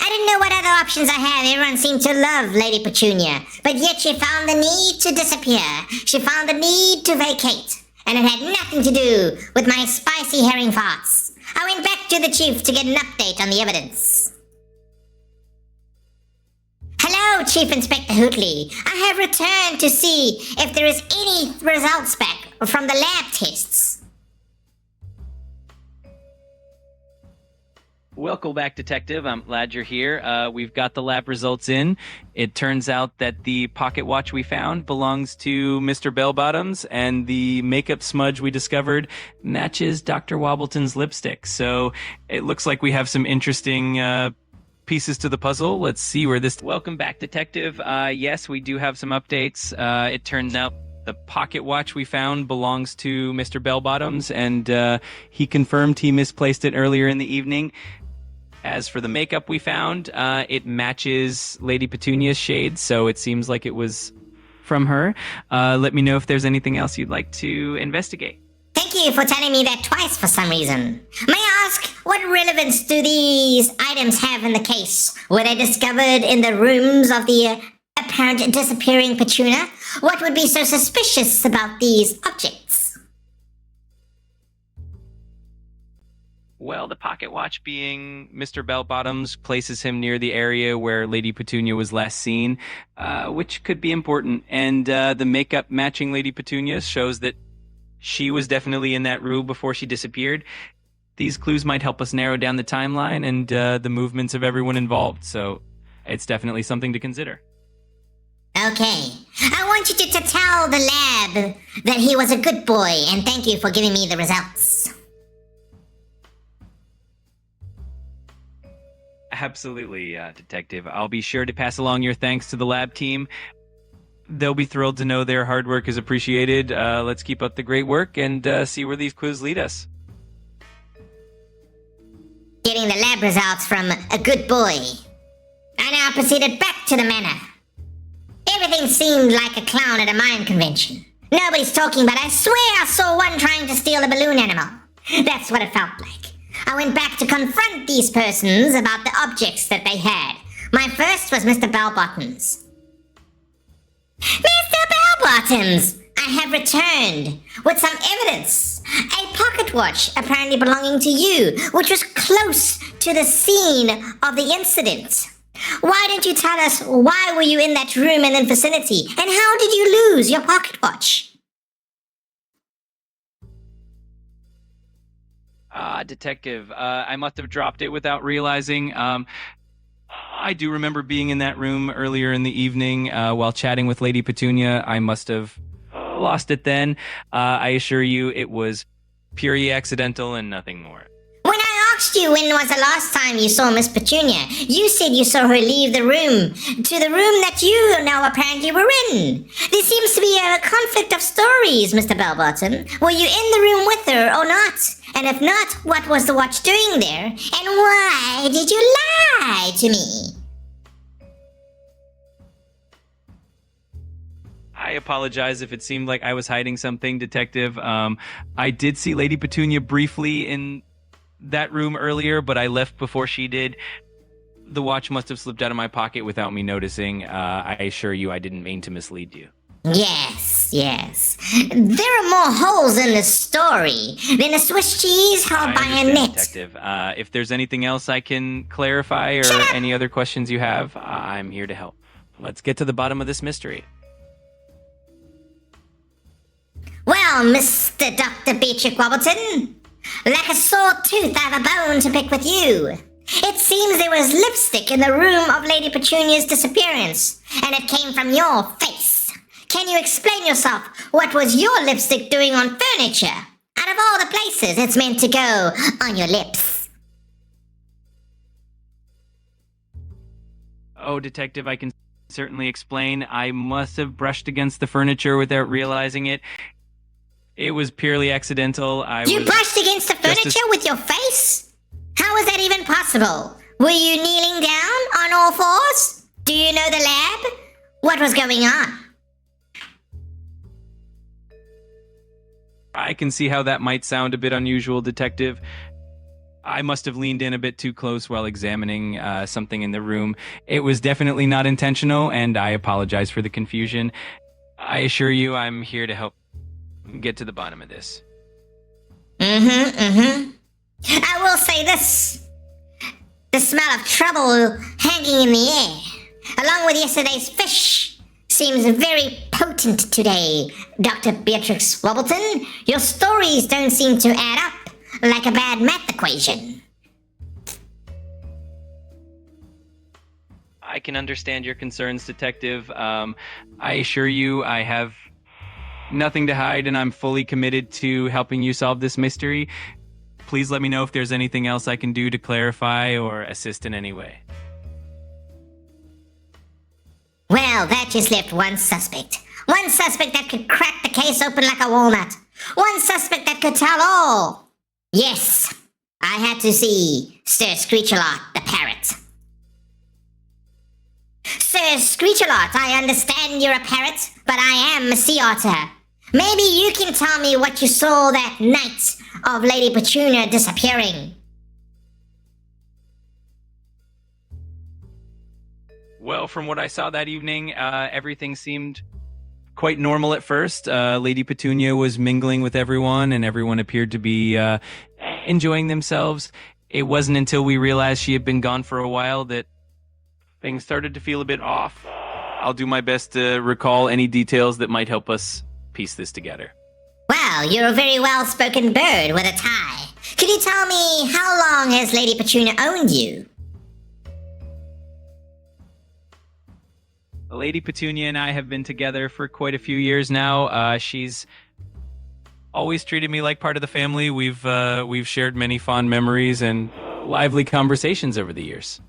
I didn't know what other options I had. Everyone seemed to love Lady Petunia, but yet she found the need to disappear. She found the need to vacate, and it had nothing to do with my spicy herring farts. I went back to the chief to get an update on the evidence. Hello, Chief Inspector Hootley. I have returned to see if there is any results back from the lab tests. Welcome back, Detective. I'm glad you're here. We've got the lab results in. It turns out that the pocket watch we found belongs to Mr. Bellbottoms, and the makeup smudge we discovered matches Dr. Wobbleton's lipstick. So it looks like we have some interesting pieces to the puzzle. Let's see where this... Welcome back, Detective. Yes, we do have some updates. It turns out the pocket watch we found belongs to Mr. Bellbottoms, and he confirmed he misplaced it earlier in the evening. As for the makeup we found, it matches Lady Petunia's shade, so it seems like it was from her. Let me know if there's anything else you'd like to investigate. Thank you for telling me that twice for some reason. May I ask, what relevance do these items have in the case? Were they discovered in the rooms of the apparent disappearing Petunia? What would be so suspicious about these objects? Well, the pocket watch being Mr. Bellbottoms places him near the area where Lady Petunia was last seen, which could be important. And the makeup matching Lady Petunia shows that she was definitely in that room before she disappeared. These clues might help us narrow down the timeline and the movements of everyone involved, so it's definitely something to consider. Okay. I want you to tell the lab that he was a good boy, and thank you for giving me the results. Absolutely, Detective. I'll be sure to pass along your thanks to the lab team. They'll be thrilled to know their hard work is appreciated. Let's keep up the great work and see where these clues lead us. Getting the lab results from a good boy. I now proceeded back to the manor. Everything seemed like a clown at a mime convention. Nobody's talking, but I swear I saw one trying to steal a balloon animal. That's what it felt like. I went back to confront these persons about the objects that they had. My first was Mr. Bellbottoms. Mr. Bellbottoms! I have returned with some evidence. A pocket watch apparently belonging to you, which was close to the scene of the incident. Why don't you tell us why were you in that room and in vicinity, and how did you lose your pocket watch? Detective, I must have dropped it without realizing. I do remember being in that room earlier in the evening while chatting with Lady Petunia. I must have lost it then. I assure you it was purely accidental and nothing more. When I asked you when was the last time you saw Miss Petunia, you said you saw her leave the room to the room that you now apparently were in. There seems to be a conflict of stories, Mr. Bellbottom. Were you in the room with her or not? And if not, what was the watch doing there? And why did you lie to me? I apologize if it seemed like I was hiding something, Detective. I did see Lady Petunia briefly in that room earlier, but I left before she did. The watch must have slipped out of my pocket without me noticing. I assure you I didn't mean to mislead you. Yes. There are more holes in the story than a Swiss cheese held by a net. Detective. If there's anything else I can clarify or any other questions you have, I'm here to help. Let's get to the bottom of this mystery. Well, Mr. Dr. Beatrick Wobbleton, like a sore tooth, I have a bone to pick with you. It seems there was lipstick in the room of Lady Petunia's disappearance, and it came from your face. Can you explain yourself? What was your lipstick doing on furniture? Out of all the places it's meant to go, on your lips. Oh, Detective, I can certainly explain. I must have brushed against the furniture without realizing it. It was purely accidental. You brushed against the furniture with your face? How is that even possible? Were you kneeling down on all fours? Do you know the lab? What was going on? I can see how that might sound a bit unusual, Detective. I must have leaned in a bit too close while examining something in the room. It was definitely not intentional, and I apologize for the confusion. I assure you I'm here to help get to the bottom of this. I will say this. The smell of trouble hanging in the air. along with yesterday's fish, seems very potent today, Dr. Beatrix Wobbleton. Your stories don't seem to add up like a bad math equation. I can understand your concerns, Detective. I assure you I have nothing to hide, and I'm fully committed to helping you solve this mystery. Please let me know if there's anything else I can do to clarify or assist in any way. Well, that just left one suspect. One suspect that could crack the case open like a walnut. One suspect that could tell all. Yes, I had to see Sir Screechalot the parrot. Sir Screechalot, I understand you're a parrot, but I am a sea otter. Maybe you can tell me what you saw that night of Lady Petunia disappearing. Well, from what I saw that evening, everything seemed quite normal at first. Lady Petunia was mingling with everyone, and everyone appeared to be enjoying themselves. It wasn't until we realized she had been gone for a while that things started to feel a bit off. I'll do my best to recall any details that might help us piece this together. Well, you're a very well-spoken bird with a tie. Could you tell me how long has Lady Petunia owned you? Lady Petunia and I have been together for quite a few years now. She's always treated me like part of the family. We've shared many fond memories and lively conversations over the years.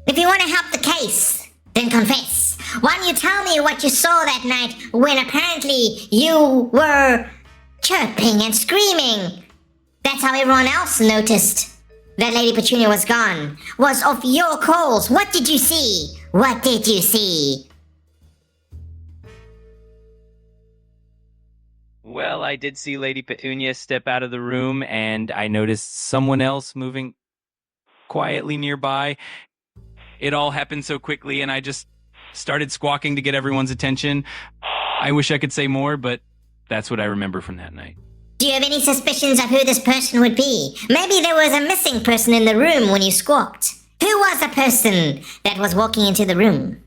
If you want to help the case, then confess. Why don't you tell me what you saw that night when apparently you were chirping and screaming? That's how everyone else noticed that Lady Petunia was gone. Was of your calls. What did you see? What did you see? Well, I did see Lady Petunia step out of the room, and I noticed someone else moving quietly nearby. It all happened so quickly, and I just started squawking to get everyone's attention. I wish I could say more, but that's what I remember from that night. Do you have any suspicions of who this person would be? Maybe there was a missing person in the room when you squawked. Who was the person that was walking into the room?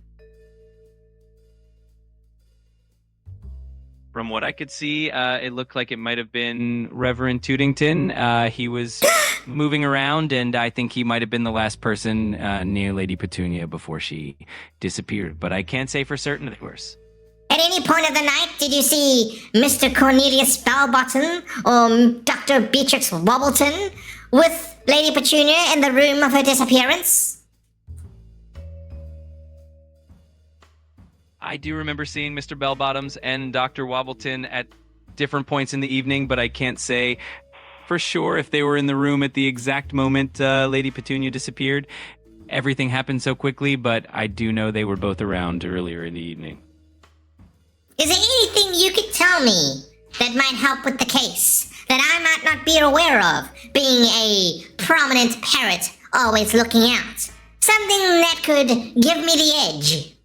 From what I could see, it looked like it might have been Reverend Tootington. He was moving around, and I think he might have been the last person near Lady Petunia before she disappeared. But I can't say for certain, of course. At any point of the night, did you see Mr. Cornelius Bellbottom or Dr. Beatrix Wobbleton with Lady Petunia in the room of her disappearance? I do remember seeing Mr. Bellbottoms and Dr. Wobbleton at different points in the evening, but I can't say for sure if they were in the room at the exact moment Lady Petunia disappeared. Everything happened so quickly, but I do know they were both around earlier in the evening. Is there anything you could tell me that might help with the case that I might not be aware of, being a prominent parrot always looking out? Something that could give me the edge.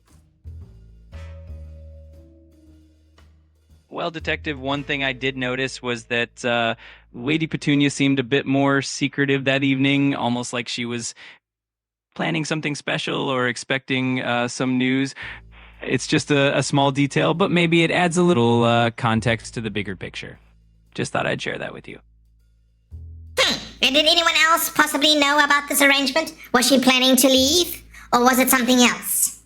Well, Detective, one thing I did notice was that Lady Petunia seemed a bit more secretive that evening, almost like she was planning something special or expecting some news. It's just a small detail, but maybe it adds a little context to the bigger picture. Just thought I'd share that with you. And did anyone else possibly know about this arrangement? Was she planning to leave, or was it something else?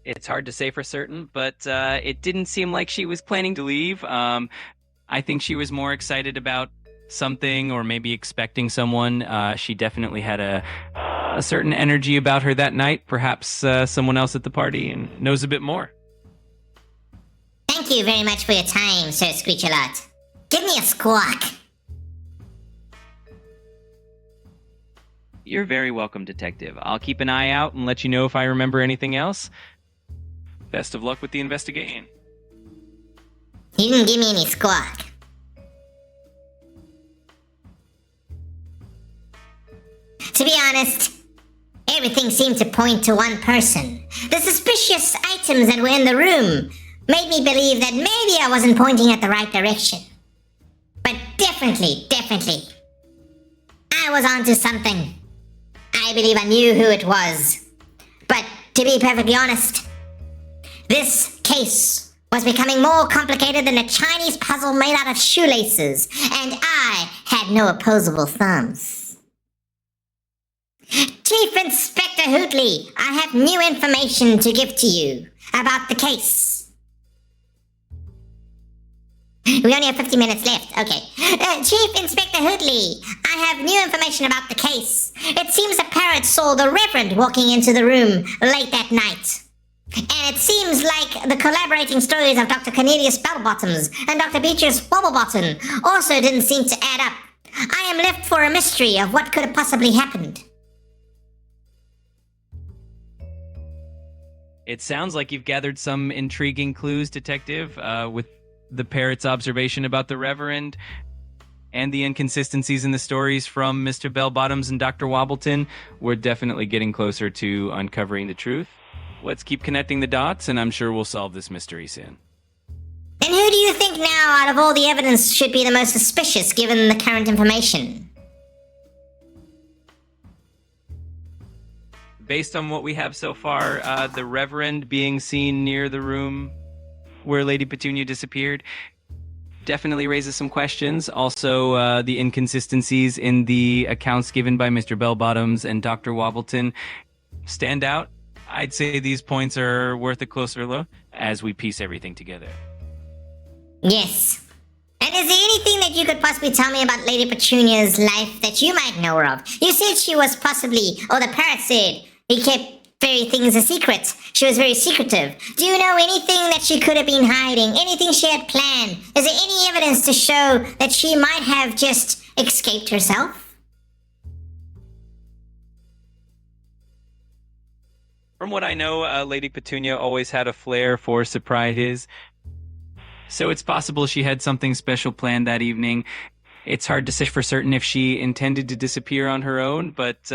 It's hard to say for certain, but it didn't seem like she was planning to leave. I think she was more excited about something or maybe expecting someone. She definitely had a certain energy about her that night. Perhaps someone else at the party and knows a bit more. Thank you very much for your time, Sir Screechalot. Give me a squawk. You're very welcome, Detective. I'll keep an eye out and let you know if I remember anything else. Best of luck with the investigation. You didn't give me any squawk. To be honest, everything seemed to point to one person. The suspicious items that were in the room made me believe that maybe I wasn't pointing at the right direction. But definitely, I was onto something. I believe I knew who it was. But to be perfectly honest, this case was becoming more complicated than a Chinese puzzle made out of shoelaces, and I had no opposable thumbs. Chief Inspector Hootley, I have new information to give to you about the case. We only have 50 minutes left. Okay. Chief Inspector Hootley, I have new information about the case. It seems the parrot saw the Reverend walking into the room late that night. And it seems like the collaborating stories of Dr. Cornelius Bellbottoms and Dr. Beatrice Wobblebottom also didn't seem to add up. I am left for a mystery of what could have possibly happened. It sounds like you've gathered some intriguing clues, Detective, with the parrot's observation about the Reverend and the inconsistencies in the stories from Mr. Bellbottoms and Dr. Wobbleton. We're definitely getting closer to uncovering the truth. Let's keep connecting the dots, and I'm sure we'll solve this mystery soon. And who do you think now, out of all the evidence, should be the most suspicious given the current information? Based on what we have so far, the Reverend being seen near the room where Lady Petunia disappeared definitely raises some questions. Also, the inconsistencies in the accounts given by Mr. Bellbottoms and Dr. Wobbleton stand out. I'd say these points are worth a closer look as we piece everything together. Yes. And is there anything that you could possibly tell me about Lady Petunia's life that you might know of? You said she was possibly, or the parrot said, he kept very things a secret. She was very secretive. Do you know anything that she could have been hiding? Anything she had planned? Is there any evidence to show that she might have just escaped herself? From what I know, Lady Petunia always had a flair for surprises. So it's possible she had something special planned that evening. It's hard to say for certain if she intended to disappear on her own, but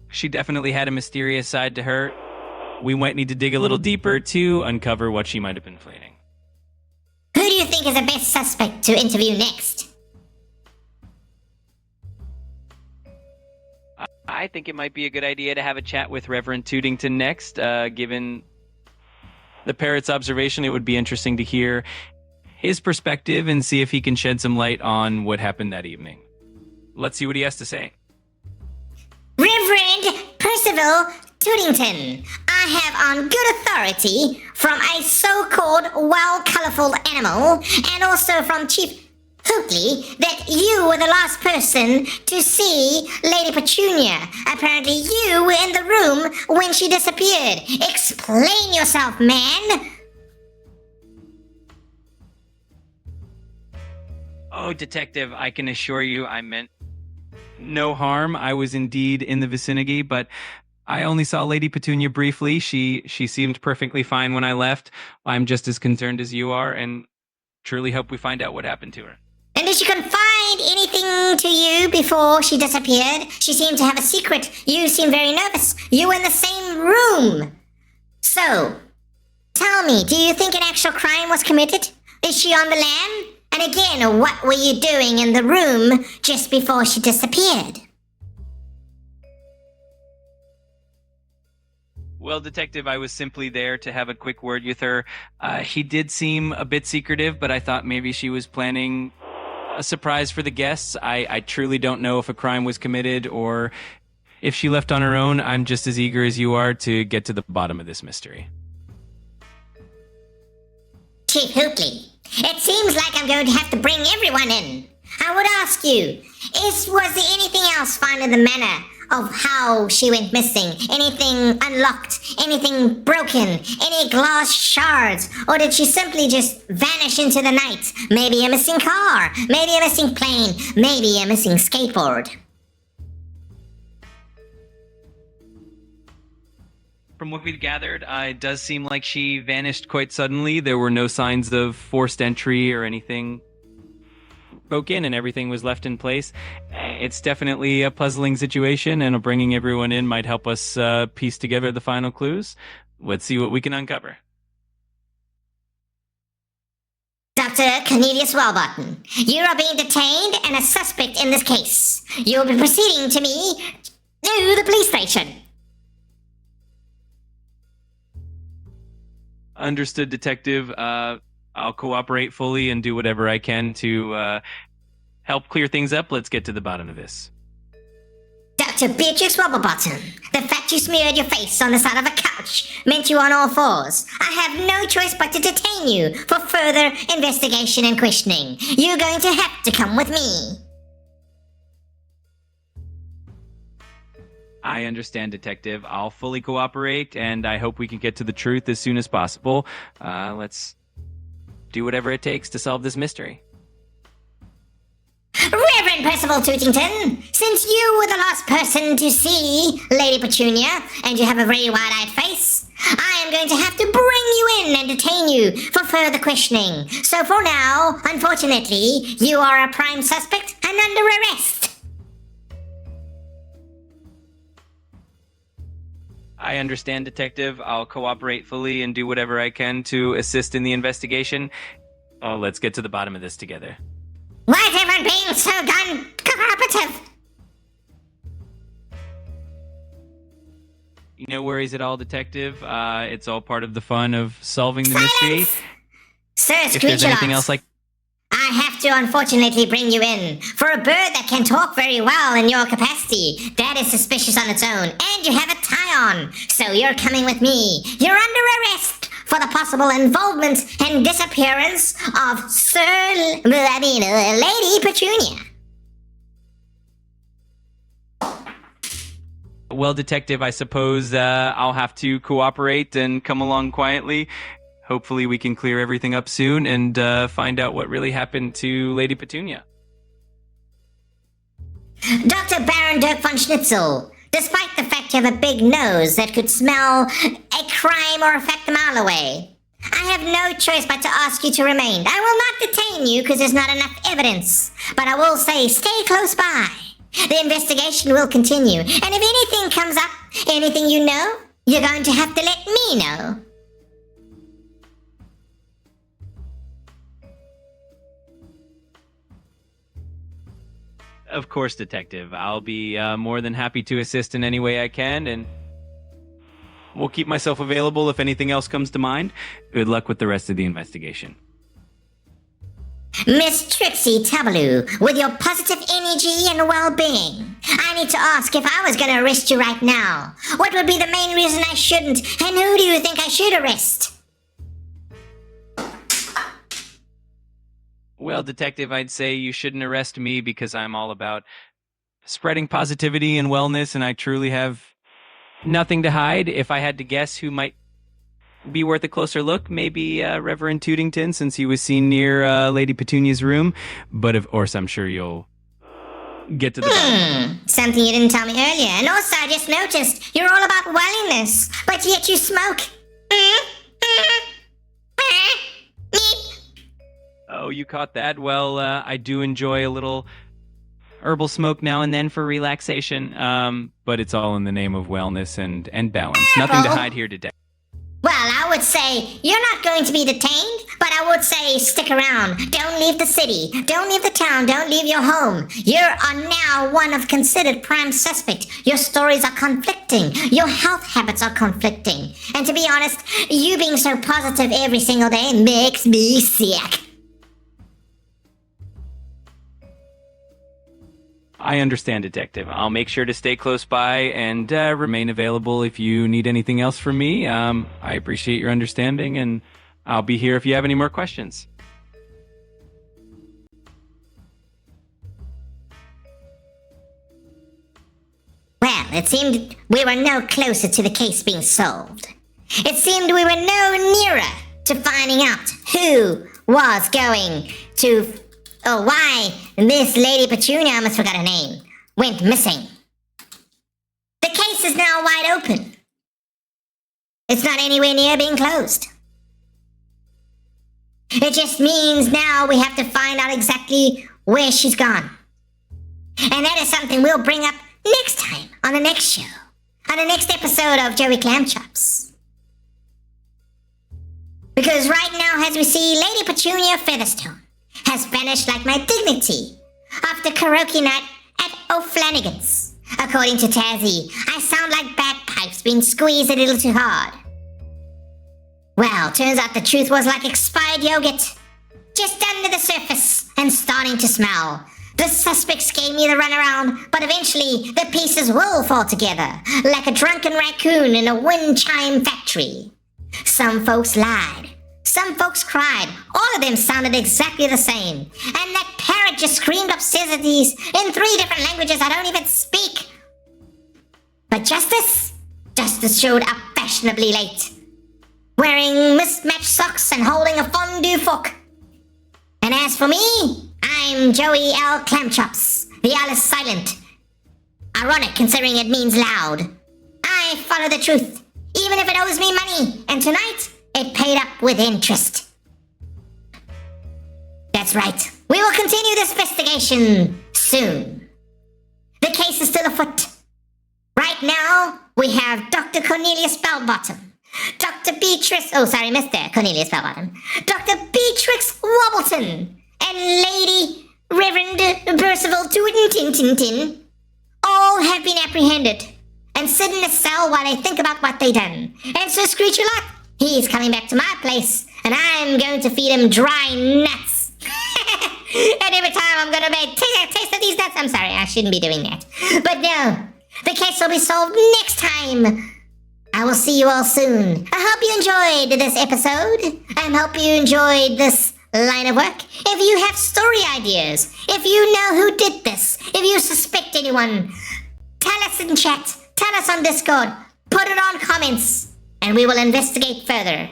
she definitely had a mysterious side to her. We might need to dig a little deeper to uncover what she might have been planning. Who do you think is the best suspect to interview next? I think it might be a good idea to have a chat with Reverend Tootington next. Given the parrot's observation, it would be interesting to hear his perspective and see if he can shed some light on what happened that evening. Let's see what he has to say. Reverend Percival Tootington, I have on good authority from a so-called well-colorful animal and also from Chief Hootley that you were the last person to see Lady Petunia. Apparently you were in the room when she disappeared. Explain yourself, man. Oh, Detective, I can assure you I meant no harm. I was indeed in the vicinity, but I only saw Lady Petunia briefly. She seemed perfectly fine when I left. I'm just as concerned as you are, and truly hope we find out what happened to her. And did she confide anything to you before she disappeared? She seemed to have a secret. You seemed very nervous. You were in the same room. So, tell me, do you think an actual crime was committed? Is she on the lam? And again, what were you doing in the room just before she disappeared? Well, Detective, I was simply there to have a quick word with her. She did seem a bit secretive, but I thought maybe she was planning a surprise for the guests. I truly don't know if a crime was committed or if she left on her own. I'm just as eager as you are to get to the bottom of this mystery. Chief Hootley, it seems like I'm going to have to bring everyone in. I would ask you, was there anything else found in the manner of how she went missing? Anything unlocked? Anything broken? Any glass shards? Or did she simply just vanish into the night? Maybe a missing car? Maybe a missing plane? Maybe a missing skateboard? From what we've gathered, it does seem like she vanished quite suddenly. There were no signs of forced entry or anything broke in, and everything was left in place. It's definitely a puzzling situation, and bringing everyone in might help us piece together the final clues. Let's see what we can uncover. So Dr. Cornelius Wellbutton, you are being detained and a suspect in this case. You will be proceeding to the police station. Understood, Detective. I'll cooperate fully and do whatever I can to help clear things up. Let's get to the bottom of this. Dr. Beatrix Wobblebottom, the fact you smeared your face on the side of a couch meant you on all fours. I have no choice but to detain you for further investigation and questioning. You're going to have to come with me. I understand, Detective. I'll fully cooperate, and I hope we can get to the truth as soon as possible. Let's do whatever it takes to solve this mystery. Reverend Percival Tootington, since you were the last person to see Lady Petunia, and you have a very wide-eyed face, I am going to have to bring you in and detain you for further questioning. So for now, unfortunately, you are a prime suspect and under arrest. I understand, Detective. I'll cooperate fully and do whatever I can to assist in the investigation. Let's get to the bottom of this together. Why is everyone being so cooperative? No worries at all, Detective. It's all part of the fun of solving the mystery. Sir, If there's anything else I have to unfortunately bring you in. For a bird that can talk very well in your capacity, that is suspicious on its own, and you have a tie on. So you're coming with me. You're under arrest for the possible involvement and disappearance of Lady Petunia. Well, Detective, I suppose I'll have to cooperate and come along quietly. Hopefully we can clear everything up soon and find out what really happened to Lady Petunia. Dr. Baron Dirk von Schnitzel, despite the fact you have a big nose that could smell a crime or a fact a mile away, I have no choice but to ask you to remain. I will not detain you because there's not enough evidence, but I will say stay close by. The investigation will continue, and if anything comes up, anything you know, you're going to have to let me know. Of course, Detective. I'll be more than happy to assist in any way I can, and will keep myself available if anything else comes to mind. Good luck with the rest of the investigation. Miss Trixie Tabaloo, with your positive energy and well-being, I need to ask, if I was going to arrest you right now, what would be the main reason I shouldn't, and who do you think I should arrest? Well, Detective, I'd say you shouldn't arrest me because I'm all about spreading positivity and wellness, and I truly have nothing to hide. If I had to guess who might be worth a closer look, maybe Reverend Tootington, since he was seen near Lady Petunia's room. But of course, I'm sure you'll get to the bottom. Something you didn't tell me earlier. And also, I just noticed you're all about wellness, but yet you smoke. Oh, you caught that? Well, I do enjoy a little herbal smoke now and then for relaxation, but it's all in the name of wellness and balance. Nothing to hide here today. Well, I would say you're not going to be detained, but I would say stick around. Don't leave the city. Don't leave the town. Don't leave your home. You are now one of considered prime suspect. Your stories are conflicting. Your health habits are conflicting. And to be honest, you being so positive every single day makes me sick. I understand, Detective. I'll make sure to stay close by and remain available if you need anything else from me. I appreciate your understanding, and I'll be here if you have any more questions. Well, it seemed we were no closer to the case being solved. It seemed we were no nearer to finding out who was going to... Oh, why Miss Lady Petunia, I almost forgot her name, went missing. The case is now wide open. It's not anywhere near being closed. It just means now we have to find out exactly where she's gone. And that is something we'll bring up next time on the next show, on the next episode of Joey Clam Chops. Because right now, as we see, Lady Petunia Featherstone has vanished like my dignity after karaoke night at O'Flanagan's. According to Tazzy, I sound like bagpipes being squeezed a little too hard. Well, turns out the truth was like expired yogurt, just under the surface and starting to smell. The suspects gave me the runaround, but eventually the pieces will fall together, like a drunken raccoon in a wind chime factory. Some folks lied. Some folks cried. All of them sounded exactly the same. And that parrot just screamed obscenities in 3 different languages I don't even speak. But Justice showed up fashionably late, wearing mismatched socks and holding a fondue fork. And as for me, I'm Joey L. Clamchops. The L is silent. Ironic considering it means loud. I follow the truth, even if it owes me money. And tonight, it paid up with interest. That's right. We will continue this investigation soon. The case is still afoot. Right now, we have Dr. Cornelius Bellbottom, Mr. Cornelius Bellbottom, Dr. Beatrix Wobbleton, and Lady Reverend Percival Tootin-Tin-Tin. All have been apprehended and sit in a cell while they think about what they done. And Sir Screechy Lot, he's coming back to my place, and I'm going to feed him dry nuts. And every time I'm going to make taste of these nuts. I'm sorry, I shouldn't be doing that. But no, the case will be solved next time. I will see you all soon. I hope you enjoyed this episode. I hope you enjoyed this line of work. If you have story ideas, if you know who did this, if you suspect anyone, tell us in chat, tell us on Discord, put it on comments, and we will investigate further.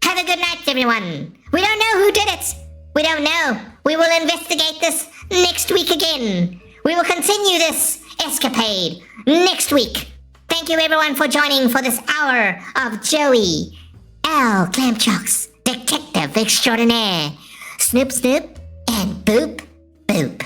Have a good night, everyone. We don't know who did it. We don't know. We will investigate this next week again. We will continue this escapade next week. Thank you, everyone, for joining for this hour of Joey L. Clamchocks, Detective Extraordinaire. Snoop, snoop, and boop, boop.